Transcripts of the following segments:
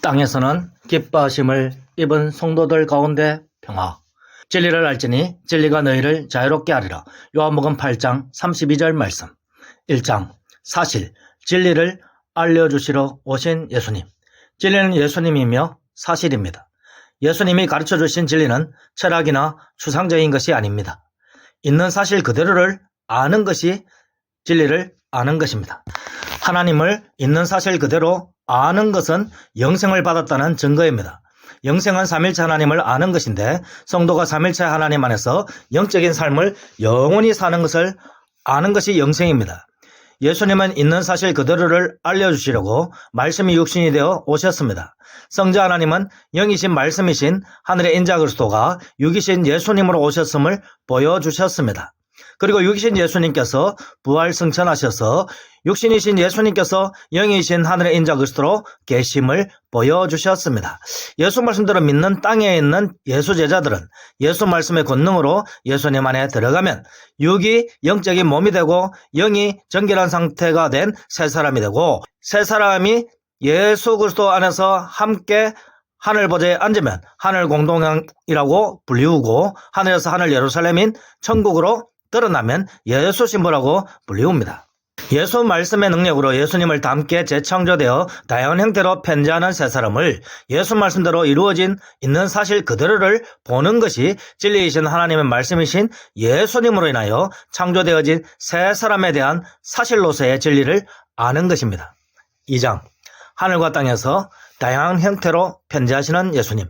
땅에서는 기뻐하심을 입은 성도들 가운데 평화. 진리를 알지니 진리가 너희를 자유롭게 하리라. 요한복음 8장 32절 말씀. 1장 사실 진리를 알려주시러 오신 예수님. 진리는 예수님이며 사실입니다. 예수님이 가르쳐주신 진리는 철학이나 추상적인 것이 아닙니다. 있는 사실 그대로를 아는 것이 진리를 아는 것입니다. 하나님을 있는 사실 그대로 아는 것은 영생을 받았다는 증거입니다. 영생은 삼일체 하나님을 아는 것인데 성도가 삼일체 하나님 안에서 영적인 삶을 영원히 사는 것을 아는 것이 영생입니다. 예수님은 있는 사실 그대로를 알려주시려고 말씀이 육신이 되어 오셨습니다. 성자 하나님은 영이신 말씀이신 하늘의 인자 그리스도가 육이신 예수님으로 오셨음을 보여주셨습니다. 그리고 육이신 예수님께서 부활 승천하셔서 육신이신 예수님께서 영이신 하늘의 인자 그리스도로 계심을 보여주셨습니다. 예수 말씀대로 믿는 땅에 있는 예수 제자들은 예수 말씀의 권능으로 예수님 안에 들어가면 육이 영적인 몸이 되고 영이 정결한 상태가 된 새 사람이 되고 새 사람이 예수 그리스도 안에서 함께 하늘 보좌에 앉으면 하늘 공동이라고 불리우고 하늘에서 하늘 예루살렘인 천국으로 드러나면 예수 신부라고 불리웁니다. 예수 말씀의 능력으로 예수님을 닮게 재창조되어 다양한 형태로 편지하는 새 사람을 예수 말씀대로 이루어진 있는 사실 그대로를 보는 것이 진리이신 하나님의 말씀이신 예수님으로 인하여 창조되어진 새 사람에 대한 사실로서의 진리를 아는 것입니다. 2장 하늘과 땅에서 다양한 형태로 편지하시는 예수님.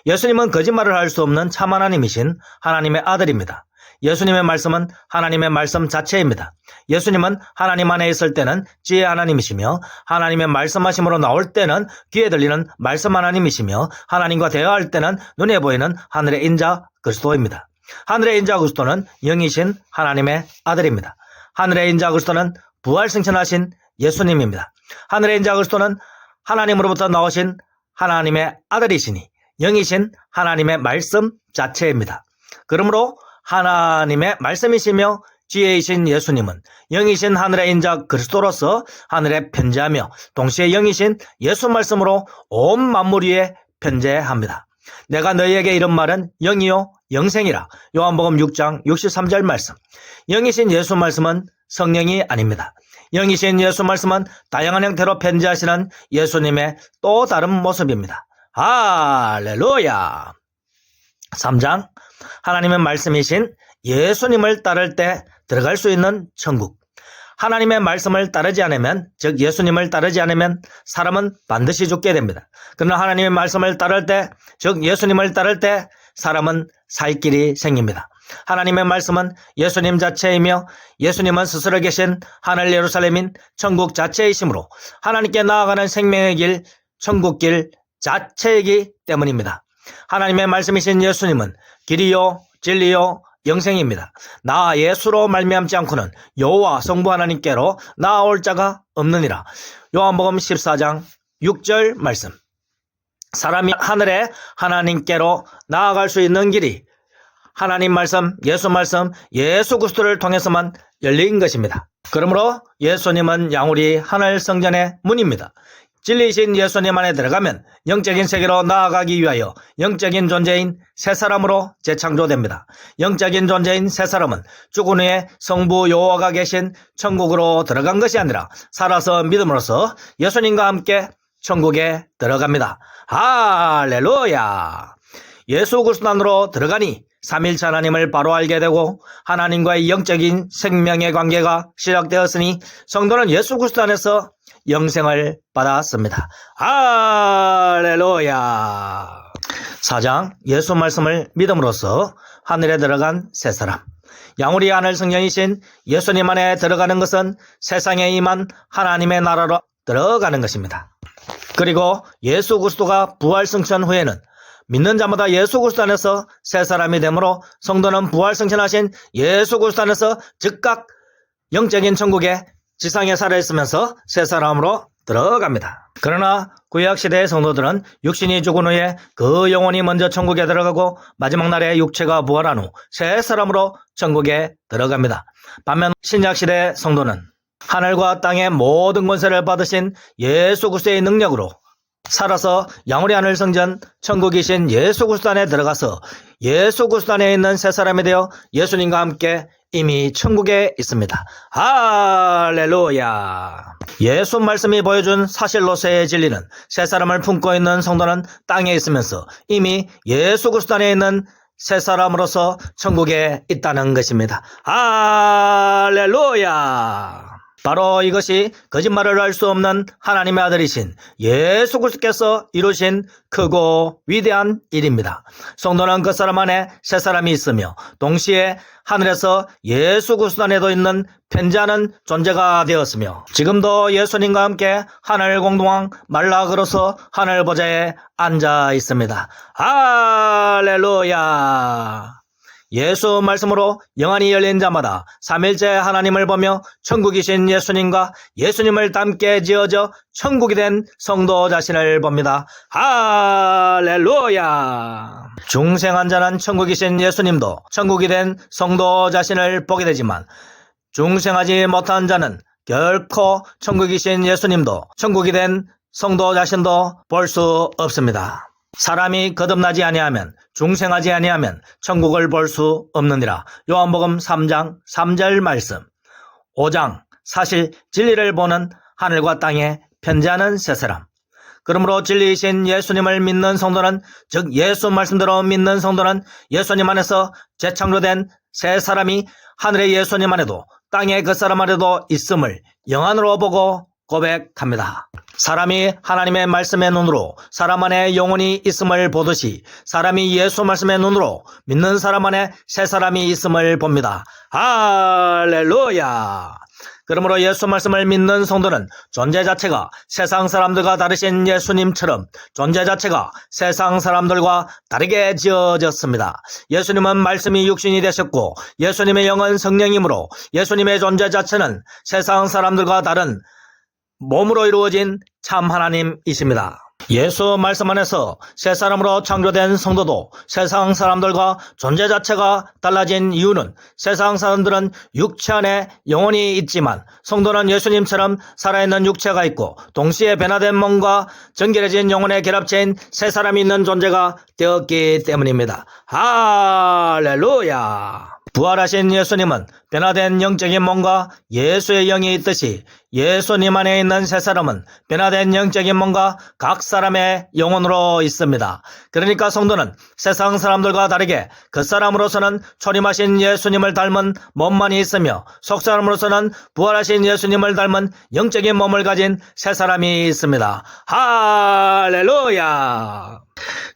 예수님은 거짓말을 할 수 없는 참 하나님이신 하나님의 아들입니다. 예수님의 말씀은 하나님의 말씀 자체입니다. 예수님은 하나님 안에 있을 때는 지혜 하나님이시며 하나님의 말씀하심으로 나올 때는 귀에 들리는 말씀 하나님이시며 하나님과 대화할 때는 눈에 보이는 하늘의 인자 그리스도입니다. 하늘의 인자 그리스도는 영이신 하나님의 아들입니다. 하늘의 인자 그리스도는 부활 승천하신 예수님입니다. 하늘의 인자 그리스도는 하나님으로부터 나오신 하나님의 아들이시니 영이신 하나님의 말씀 자체입니다. 그러므로 하나님의 말씀이시며 지혜이신 예수님은 영이신 하늘의 인자 그리스도로서 하늘에 편지하며 동시에 영이신 예수 말씀으로 온 만물 위에 편지합니다. 내가 너희에게 이런 말은 영이요 영생이라. 요한복음 6장 63절 말씀. 영이신 예수 말씀은 성령이 아닙니다. 영이신 예수 말씀은 다양한 형태로 편지하시는 예수님의 또 다른 모습입니다. 할렐루야. 3장 하나님의 말씀이신 예수님을 따를 때 들어갈 수 있는 천국. 하나님의 말씀을 따르지 않으면, 즉 예수님을 따르지 않으면 사람은 반드시 죽게 됩니다. 그러나 하나님의 말씀을 따를 때, 즉 예수님을 따를 때 사람은 살 길이 생깁니다. 하나님의 말씀은 예수님 자체이며 예수님은 스스로 계신 하늘 예루살렘인 천국 자체이시므로 하나님께 나아가는 생명의 길, 천국 길 자체이기 때문입니다. 하나님의 말씀이신 예수님은 길이요 진리요 영생입니다. 나 예수로 말미암지 않고는 여호와 성부 하나님께로 나아올 자가 없느니라. 요한복음 14장 6절 말씀. 사람이 하늘에 하나님께로 나아갈 수 있는 길이 하나님 말씀, 예수 그리스도를 통해서만 열린 것입니다. 그러므로 예수님은 양우리 하늘 성전의 문입니다. 진리이신 예수님 안에 들어가면 영적인 세계로 나아가기 위하여 영적인 존재인 새 사람으로 재창조됩니다. 영적인 존재인 새 사람은 죽은 후에 성부 여호와가 계신 천국으로 들어간 것이 아니라 살아서 믿음으로써 예수님과 함께 천국에 들어갑니다. 할렐루야. 예수 그리스도 안으로 들어가니 삼일체 하나님을 바로 알게 되고 하나님과의 영적인 생명의 관계가 시작되었으니 성도는 예수 그리스도 안에서 영생을 받았습니다. 할렐루야. 4장 예수 말씀을 믿음으로써 하늘에 들어간 새 사람. 양우리 하늘 성령이신 예수님 안에 들어가는 것은 세상에 임한 하나님의 나라로 들어가는 것입니다. 그리고 예수 그리스도가 부활 승천 후에는 믿는 자마다 예수 그리스도 안에서 새 사람이 되므로 성도는 부활 승천하신 예수 그리스도 안에서 즉각 영적인 천국에 지상에 살아있으면서 새 사람으로 들어갑니다. 그러나 구약시대의 성도들은 육신이 죽은 후에 그 영혼이 먼저 천국에 들어가고 마지막 날에 육체가 부활한 후 새 사람으로 천국에 들어갑니다. 반면 신약시대의 성도는 하늘과 땅의 모든 권세를 받으신 예수 그리스도의 능력으로 살아서 양우리 하늘성전 천국이신 예수 그리스도 안에 들어가서 예수 그리스도 안에 있는 새 사람이 되어 예수님과 함께 이미 천국에 있습니다. 할렐루야. 예수 말씀이 보여준 사실로서의 진리는 새 사람을 품고 있는 성도는 땅에 있으면서 이미 예수 그리스도 안에 있는 새 사람으로서 천국에 있다는 것입니다. 할렐루야. 바로 이것이 거짓말을 할 수 없는 하나님의 아들이신 예수 그리스도께서 이루신 크고 위대한 일입니다. 성도는 그 사람 안에 새 사람이 있으며 동시에 하늘에서 예수 그리스도 안에도 있는 편지하는 존재가 되었으며 지금도 예수님과 함께 하늘 공동왕 말락으로서 하늘 보좌에 앉아 있습니다. 할렐루야. 예수 말씀으로 영안이 열린 자마다 삼일째 하나님을 보며 천국이신 예수님과 예수님을 닮게 지어져 천국이 된 성도 자신을 봅니다. 할렐루야. 중생한 자는 천국이신 예수님도 천국이 된 성도 자신을 보게 되지만 중생하지 못한 자는 결코 천국이신 예수님도 천국이 된 성도 자신도 볼 수 없습니다. 사람이 거듭나지 아니하면 중생하지 아니하면 천국을 볼 수 없느니라. 요한복음 3장 3절 말씀. 5장 사실 진리를 보는 하늘과 땅에 편지하는 새 사람. 그러므로 진리이신 예수님을 믿는 성도는 즉 예수 말씀대로 믿는 성도는 예수님 안에서 재창조된 새 사람이 하늘의 예수님 안에도 땅의 그 사람 안에도 있음을 영안으로 보고 고백합니다. 사람이 하나님의 말씀의 눈으로 사람 안에 영혼이 있음을 보듯이 사람이 예수 말씀의 눈으로 믿는 사람 안에 새 사람이 있음을 봅니다. 할렐루야. 그러므로 예수 말씀을 믿는 성도는 존재 자체가 세상 사람들과 다르신 예수님처럼 존재 자체가 세상 사람들과 다르게 지어졌습니다. 예수님은 말씀이 육신이 되셨고 예수님의 영은 성령이므로 예수님의 존재 자체는 세상 사람들과 다른 몸으로 이루어진 참 하나님이십니다. 예수 말씀 안에서 새 사람으로 창조된 성도도 세상 사람들과 존재 자체가 달라진 이유는 세상 사람들은 육체 안에 영혼이 있지만 성도는 예수님처럼 살아있는 육체가 있고 동시에 변화된 몸과 정결해진 영혼의 결합체인 새 사람이 있는 존재가 되었기 때문입니다. 할렐루야. 부활하신 예수님은 변화된 영적인 몸과 예수의 영이 있듯이 예수님 안에 있는 새 사람은 변화된 영적인 몸과 각 사람의 영혼으로 있습니다. 그러니까 성도는 세상 사람들과 다르게 그 사람으로서는 초림하신 예수님을 닮은 몸만이 있으며 속 사람으로서는 부활하신 예수님을 닮은 영적인 몸을 가진 새 사람이 있습니다. 할렐루야.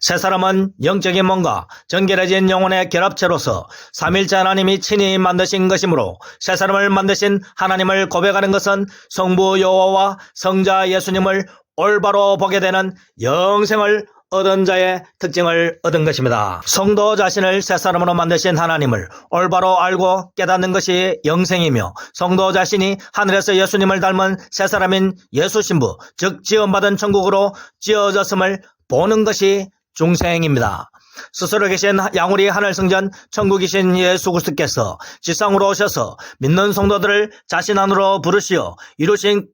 새 사람은 영적인 몸과 정결해진 영혼의 결합체로서 삼일째 하나님이 친히 만드신 것이므로 새 사람을 만드신 하나님을 고백하는 것은 성부 여호와와 성자 예수님을 올바로 보게 되는 영생을 얻은 자의 특징을 얻은 것입니다. 성도 자신을 새 사람으로 만드신 하나님을 올바로 알고 깨닫는 것이 영생이며 성도 자신이 하늘에서 예수님을 닮은 새 사람인 예수 신부 즉 지원받은 천국으로 지어졌음을 보는 것이 중생입니다. 스스로 계신 양우리 하늘성전 천국이신 예수 그리스도께서 지상으로 오셔서 믿는 성도들을 자신 안으로 부르시어 이루신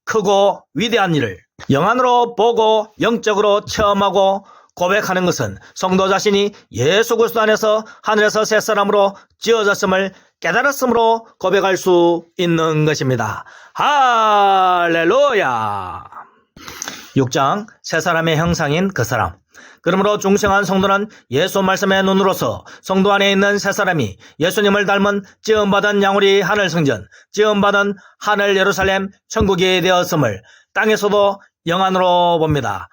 크고 위대한 일을 영안으로 보고 영적으로 체험하고 고백하는 것은 성도 자신이 예수 그리스도 안에서 하늘에서 새 사람으로 지어졌음을 깨달았으므로 고백할 수 있는 것입니다. 할렐루야. 6장 새 사람의 형상인 그 사람. 그러므로 중생한 성도는 예수 말씀의 눈으로서 성도 안에 있는 새 사람이 예수님을 닮은 지음받은 양우리 하늘성전, 지음받은 하늘 예루살렘 천국이 되었음을 땅에서도 영안으로 봅니다.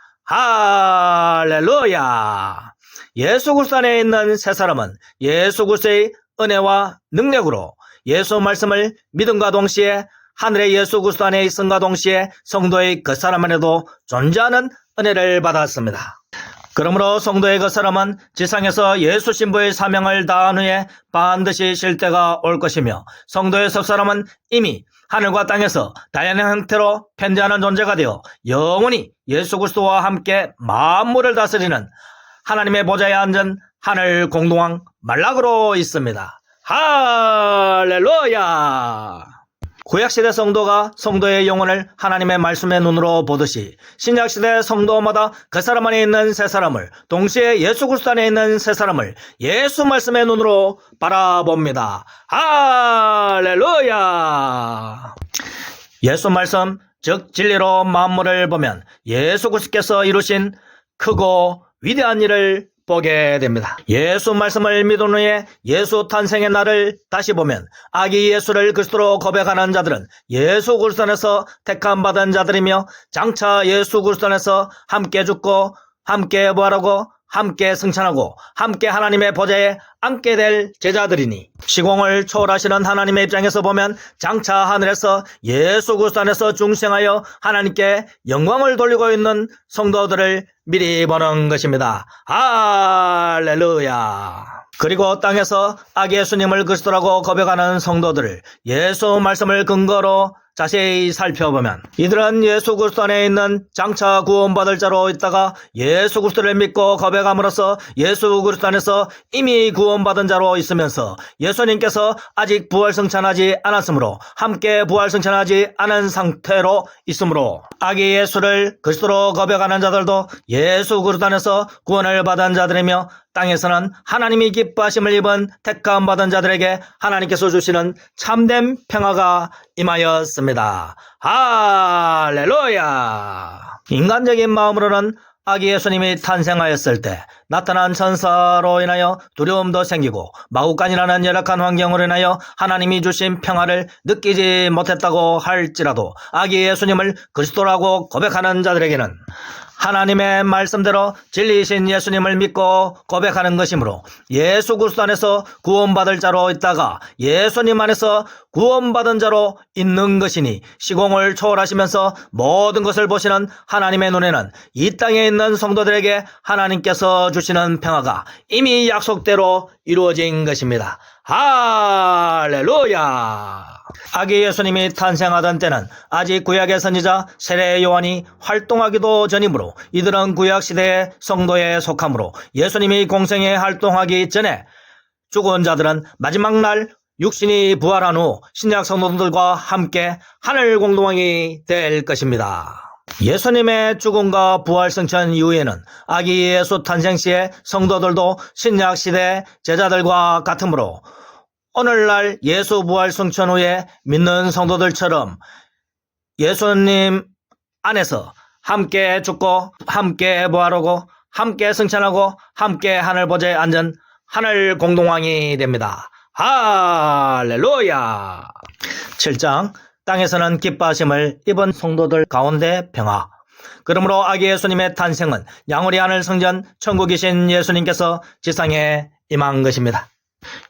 할렐루야. 예수 그리스도 안에 있는 새 사람은 예수 그리스도의 은혜와 능력으로 예수 말씀을 믿음과 동시에 하늘의 예수 그리스도 안에 있음과 동시에 성도의 그 사람 안에도 존재하는 은혜를 받았습니다. 그러므로 성도의 그 사람은 지상에서 예수 신부의 사명을 다한 후에 반드시 쉴 때가 올 것이며 성도의 석 사람은 이미 하늘과 땅에서 다양한 형태로 편재하는 존재가 되어 영원히 예수 그리스도와 함께 만물을 다스리는 하나님의 보좌에 앉은 하늘 공동왕 말락으로 있습니다. 할렐루야. 구약시대 성도가 성도의 영혼을 하나님의 말씀의 눈으로 보듯이 신약시대 성도마다 그 사람 안에 있는 새 사람을, 동시에 예수 그리스도 안에 있는 새 사람을 예수 말씀의 눈으로 바라봅니다. 할렐루야! 예수 말씀, 즉 진리로 만물을 보면 예수 그리스도께서 이루신 크고 위대한 일을 보게 됩니다. 예수 말씀을 믿은 후에 예수 탄생의 날을 다시 보면 아기 예수를 그리스도로 고백하는 자들은 예수 그리스도 안에서 택함 받은 자들이며 장차 예수 그리스도 안에서 함께 죽고 함께 부활하고 함께 승천하고 함께 하나님의 보좌에 앉게 될 제자들이니, 시공을 초월하시는 하나님의 입장에서 보면 장차 하늘에서 예수 그리스도 안에서 중생하여 하나님께 영광을 돌리고 있는 성도들을 미리 보는 것입니다. 할렐루야! 그리고 땅에서 아기 예수님을 그리스도라고 고백하는 성도들을 예수 말씀을 근거로 자세히 살펴보면 이들은 예수 그리스도 안에 있는 장차 구원받을 자로 있다가 예수 그리스도를 믿고 고백함으로써 예수 그리스도 안에서 이미 구원받은 자로 있으면서 예수님께서 아직 부활승천하지 않았으므로 함께 부활승천하지 않은 상태로 있으므로 아기 예수를 그리스도로 고백하는 자들도 예수 그리스도 안에서 구원을 받은 자들이며 땅에서는 하나님이 기뻐하심을 입은 택함 받은 자들에게 하나님께서 주시는 참된 평화가 임하였습니다. 할렐루야! 인간적인 마음으로는 아기 예수님이 탄생하였을 때 나타난 천사로 인하여 두려움도 생기고 마구간이라는 열악한 환경으로 인하여 하나님이 주신 평화를 느끼지 못했다고 할지라도 아기 예수님을 그리스도라고 고백하는 자들에게는 하나님의 말씀대로 진리이신 예수님을 믿고 고백하는 것이므로 예수 그리스도 안에서 구원받을 자로 있다가 예수님 안에서 구원받은 자로 있는 것이니, 시공을 초월하시면서 모든 것을 보시는 하나님의 눈에는 이 땅에 있는 성도들에게 하나님께서 주시는 평화가 이미 약속대로 이루어진 것입니다. 할렐루야! 아기 예수님이 탄생하던 때는 아직 구약의 선지자 세례 요한이 활동하기도 전이므로 이들은 구약시대의 성도에 속하므로 예수님이 공생에 활동하기 전에 죽은 자들은 마지막 날 육신이 부활한 후 신약 성도들과 함께 하늘 공동왕이 될 것입니다. 예수님의 죽음과 부활 승천 이후에는 아기 예수 탄생 시의 성도들도 신약 시대 제자들과 같으므로 오늘날 예수 부활 승천 후에 믿는 성도들처럼 예수님 안에서 함께 죽고 함께 부활하고 함께 승천하고 함께 하늘 보좌에 앉은 하늘 공동왕이 됩니다. 할렐루야! 7장, 땅에서는 기뻐하심을 입은 성도들 가운데 평화. 그러므로 아기 예수님의 탄생은 양우리 하늘 성전 천국이신 예수님께서 지상에 임한 것입니다.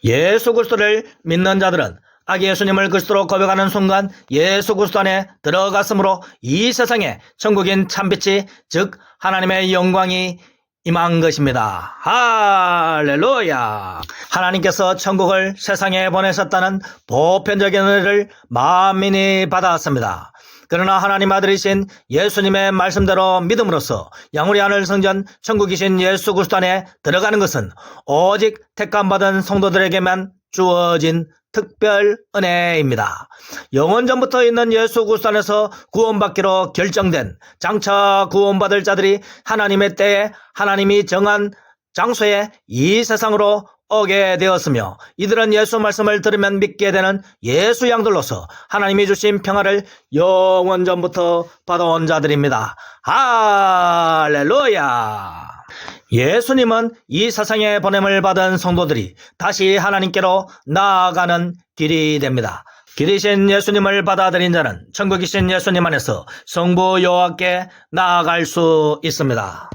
예수 그리스도를 믿는 자들은 아기 예수님을 그리스도로 고백하는 순간 예수 그리스도 안에 들어갔으므로 이 세상에 천국인 참빛이, 즉 하나님의 영광이 임한 것입니다. 할렐루야! 하나님께서 천국을 세상에 보내셨다는 보편적인 은혜를 만민이 받았습니다. 그러나 하나님 아들이신 예수님의 말씀대로 믿음으로써 양우리 하늘 성전 천국이신 예수 그리스도 안에 들어가는 것은 오직 택감받은 성도들에게만 주어진 특별 은혜입니다. 영원전부터 있는 예수 그리스도 안에서 구원받기로 결정된 장차 구원받을 자들이 하나님의 때에 하나님이 정한 장소에 이 세상으로 오게 되었으며, 이들은 예수 말씀을 들으면 믿게 되는 예수 양들로서 하나님이 주신 평화를 영원전부터 받아온 자들입니다. 할렐루야! 예수님은 이 세상에 보냄을 받은 성도들이 다시 하나님께로 나아가는 길이 됩니다. 길이신 예수님을 받아들인 자는 천국이신 예수님 안에서 성부 여호와께 나아갈 수 있습니다.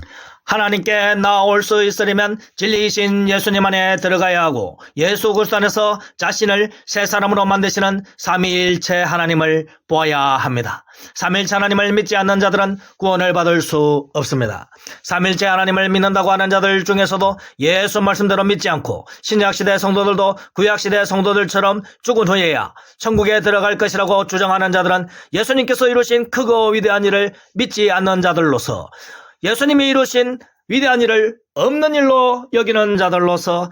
하나님께 나올 수 있으려면 진리이신 예수님 안에 들어가야 하고 예수 그리스도 안에서 자신을 새 사람으로 만드시는 삼위일체 하나님을 보아야 합니다. 삼위일체 하나님을 믿지 않는 자들은 구원을 받을 수 없습니다. 삼위일체 하나님을 믿는다고 하는 자들 중에서도 예수 말씀대로 믿지 않고 신약시대 성도들도 구약시대 성도들처럼 죽은 후에야 천국에 들어갈 것이라고 주장하는 자들은 예수님께서 이루신 크고 위대한 일을 믿지 않는 자들로서, 예수님이 이루신 위대한 일을 없는 일로 여기는 자들로서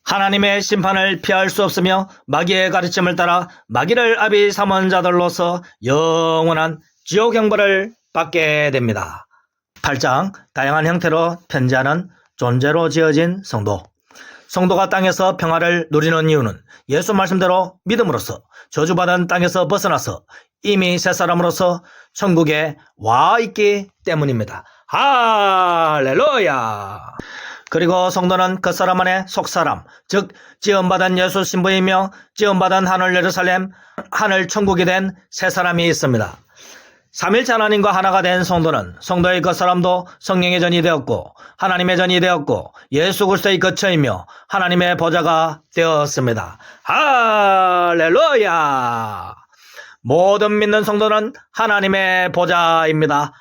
하나님의 심판을 피할 수 없으며 마귀의 가르침을 따라 마귀를 아비 삼은 자들로서 영원한 지옥 형벌을 받게 됩니다. 8장 다양한 형태로 편지하는 존재로 지어진 성도. 성도가 땅에서 평화를 누리는 이유는 예수 말씀대로 믿음으로써 저주받은 땅에서 벗어나서 이미 새 사람으로서 천국에 와 있기 때문입니다. 할렐루야! 그리고 성도는 그 사람 안에 속사람, 즉 지음받은 예수 신부이며 지음받은 하늘 예루살렘, 하늘 천국이 된 새 사람이 있습니다. 삼일체 하나님과 하나가 된 성도는 성도의 그 사람도 성령의 전이 되었고 하나님의 전이 되었고 예수 그리스도의 거처이며 하나님의 보좌가 되었습니다. 할렐루야! 모든 믿는 성도는 하나님의 보좌입니다.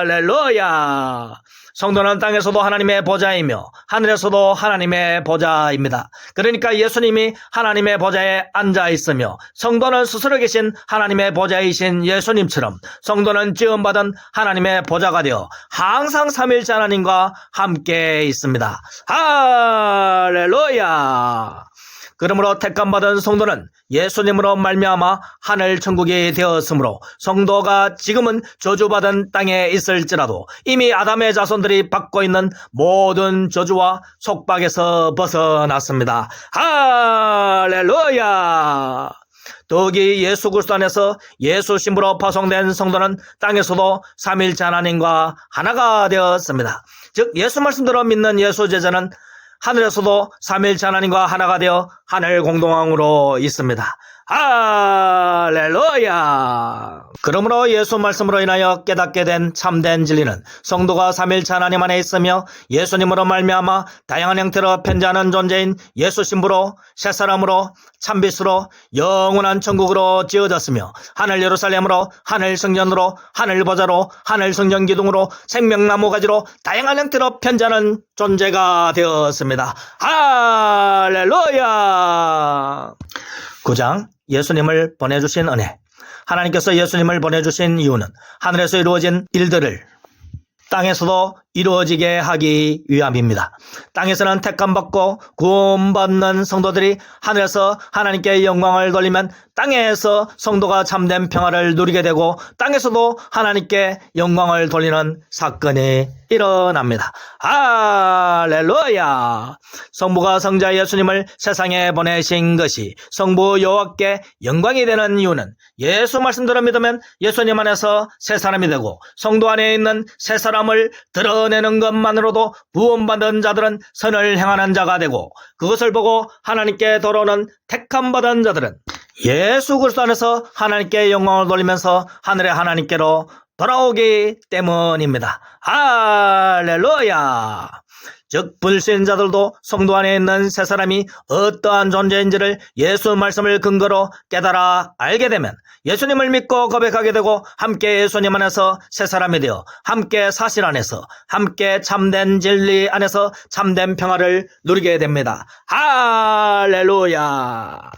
할렐루야! 성도는 땅에서도 하나님의 보좌이며 하늘에서도 하나님의 보좌입니다. 그러니까 예수님이 하나님의 보좌에 앉아 있으며 성도는 스스로 계신 하나님의 보좌이신 예수님처럼 성도는 지음받은 하나님의 보좌가 되어 항상 삼일째 하나님과 함께 있습니다. 할렐루야! 그러므로 택감받은 성도는 예수님으로 말미암아 하늘 천국이 되었으므로 성도가 지금은 저주받은 땅에 있을지라도 이미 아담의 자손들이 받고 있는 모든 저주와 속박에서 벗어났습니다. 할렐루야! 더욱이 예수 그리스도 안에서 예수 신부로 파송된 성도는 땅에서도 삼일체 하나님과 하나가 되었습니다. 즉 예수 말씀대로 믿는 예수 제자는 하늘에서도 삼일체 하나님과 하나가 되어 하늘 공동왕으로 있습니다. 할렐루야! 그러므로 예수 말씀으로 인하여 깨닫게 된 참된 진리는 성도가 삼일체 하나님 안에 있으며 예수님으로 말미암아 다양한 형태로 편지하는 존재인 예수 신부로 새사람으로 참빛으로 영원한 천국으로 지어졌으며 하늘 예루살렘으로 하늘 성전으로 하늘 보좌로 하늘 성전 기둥으로 생명나무 가지로 다양한 형태로 편지하는 존재가 되었습니다. 할렐루야! 9장 예수님을 보내주신 은혜. 하나님께서 예수님을 보내주신 이유는 하늘에서 이루어진 일들을 땅에서도 이루어지게 하기 위함입니다. 땅에서는 택함받고 구원받는 성도들이 하늘에서 하나님께 영광을 돌리면 땅에서 성도가 참된 평화를 누리게 되고 땅에서도 하나님께 영광을 돌리는 사건이 일어납니다. 할렐루야! 성부가 성자 예수님을 세상에 보내신 것이 성부 여호와께 영광이 되는 이유는 예수 말씀대로 믿으면 예수님 안에서 새 사람이 되고 성도 안에 있는 새 사람을 드러내는 것만으로도 구원받은 자들은 선을 행하는 자가 되고 그것을 보고 하나님께 돌아오는 택함받은 자들은 예수 그리스도 안에서 하나님께 영광을 돌리면서 하늘의 하나님께로 돌아오기 때문입니다. 할렐루야! 즉 불신자들도 성도 안에 있는 새 사람이 어떠한 존재인지를 예수 말씀을 근거로 깨달아 알게 되면 예수님을 믿고 고백하게 되고 함께 예수님 안에서 새 사람이 되어 함께 사실 안에서 함께 참된 진리 안에서 참된 평화를 누리게 됩니다. 할렐루야!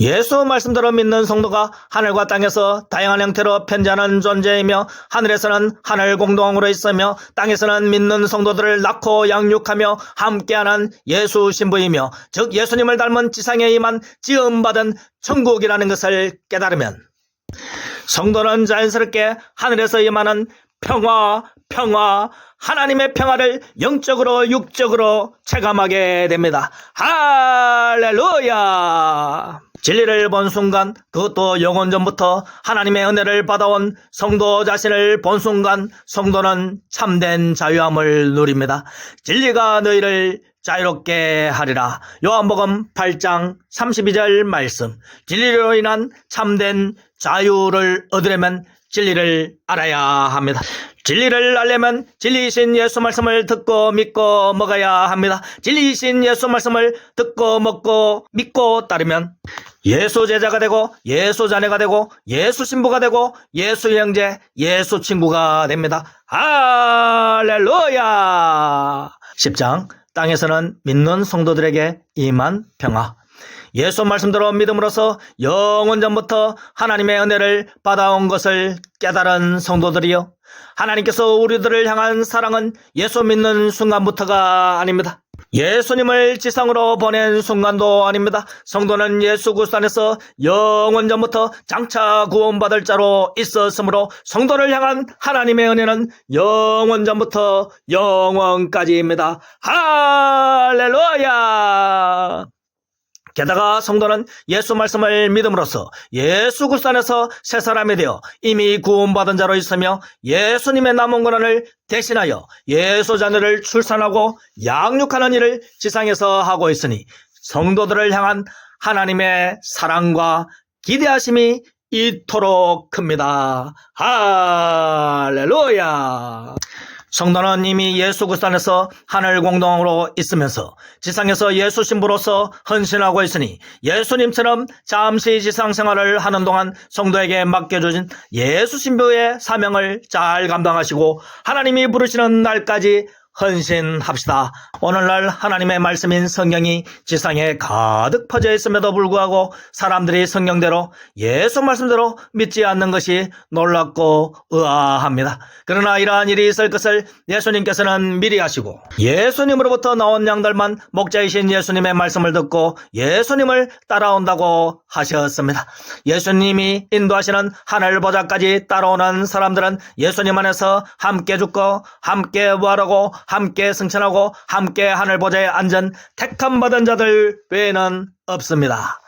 예수 말씀대로 믿는 성도가 하늘과 땅에서 다양한 형태로 편지하는 존재이며 하늘에서는 하늘 공동으로 있으며 땅에서는 믿는 성도들을 낳고 양육하며 함께하는 예수 신부이며 즉 예수님을 닮은 지상에 임한 지음받은 천국이라는 것을 깨달으면 성도는 자연스럽게 하늘에서 임하는 평화, 하나님의 평화를 영적으로 육적으로 체감하게 됩니다. 할렐루야! 진리를 본 순간 그것도 영원 전부터 하나님의 은혜를 받아온 성도 자신을 본 순간 성도는 참된 자유함을 누립니다. 진리가 너희를 자유롭게 하리라. 요한복음 8장 32절 말씀. 진리로 인한 참된 자유를 얻으려면 진리를 알아야 합니다. 진리를 알려면 진리이신 예수 말씀을 듣고 믿고 먹어야 합니다. 진리이신 예수 말씀을 듣고 먹고 믿고 따르면 예수 제자가 되고 예수 자녀가 되고 예수 신부가 되고 예수 형제 예수 친구가 됩니다. 할렐루야! 10장 땅에서는 믿는 성도들에게 임한 평화. 예수 말씀대로 믿음으로써 영원 전부터 하나님의 은혜를 받아온 것을 깨달은 성도들이요. 하나님께서 우리들을 향한 사랑은 예수 믿는 순간부터가 아닙니다. 예수님을 지상으로 보낸 순간도 아닙니다. 성도는 예수 그리스도 안에서 영원전부터 장차 구원받을 자로 있었으므로 성도를 향한 하나님의 은혜는 영원전부터 영원까지입니다. 할렐루야! 게다가 성도는 예수 말씀을 믿음으로써 예수 그리스도 안에서 새 사람이 되어 이미 구원받은 자로 있으며 예수님의 남은 고난을 대신하여 예수 자녀를 출산하고 양육하는 일을 지상에서 하고 있으니 성도들을 향한 하나님의 사랑과 기대하심이 이토록 큽니다. 할렐루야! 성도는 이미 예수 그리스도 안에서 하늘 공동으로 있으면서 지상에서 예수 신부로서 헌신하고 있으니 예수님처럼 잠시 지상 생활을 하는 동안 성도에게 맡겨주신 예수 신부의 사명을 잘 감당하시고 하나님이 부르시는 날까지 헌신합시다. 오늘날 하나님의 말씀인 성경이 지상에 가득 퍼져 있음에도 불구하고 사람들이 성경대로 예수 말씀대로 믿지 않는 것이 놀랍고 의아합니다. 그러나 이러한 일이 있을 것을 예수님께서는 미리 아시고 예수님으로부터 나온 양들만 목자이신 예수님의 말씀을 듣고 예수님을 따라온다고 하셨습니다. 예수님이 인도하시는 하늘 보좌까지 따라오는 사람들은 예수님 안에서 함께 죽고 함께 부활하고 함께 승천하고 함께 하늘 보좌에 앉은 택함 받은 자들 외에는 없습니다.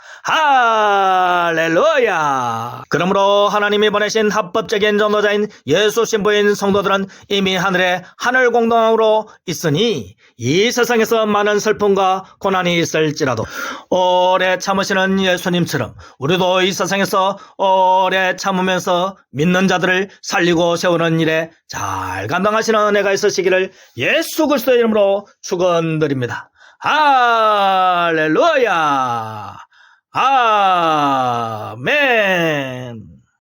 할렐루야! 그러므로 하나님이 보내신 합법적인 전도자인 예수 신부인 성도들은 이미 하늘에 하늘 공동으로 있으니 이 세상에서 많은 슬픔과 고난이 있을지라도 오래 참으시는 예수님처럼 우리도 이 세상에서 오래 참으면서 믿는 자들을 살리고 세우는 일에 잘 감당하시는 은혜가 있으시기를 예수 그리스도의 이름으로 축원드립니다. 할렐루야! 아멘.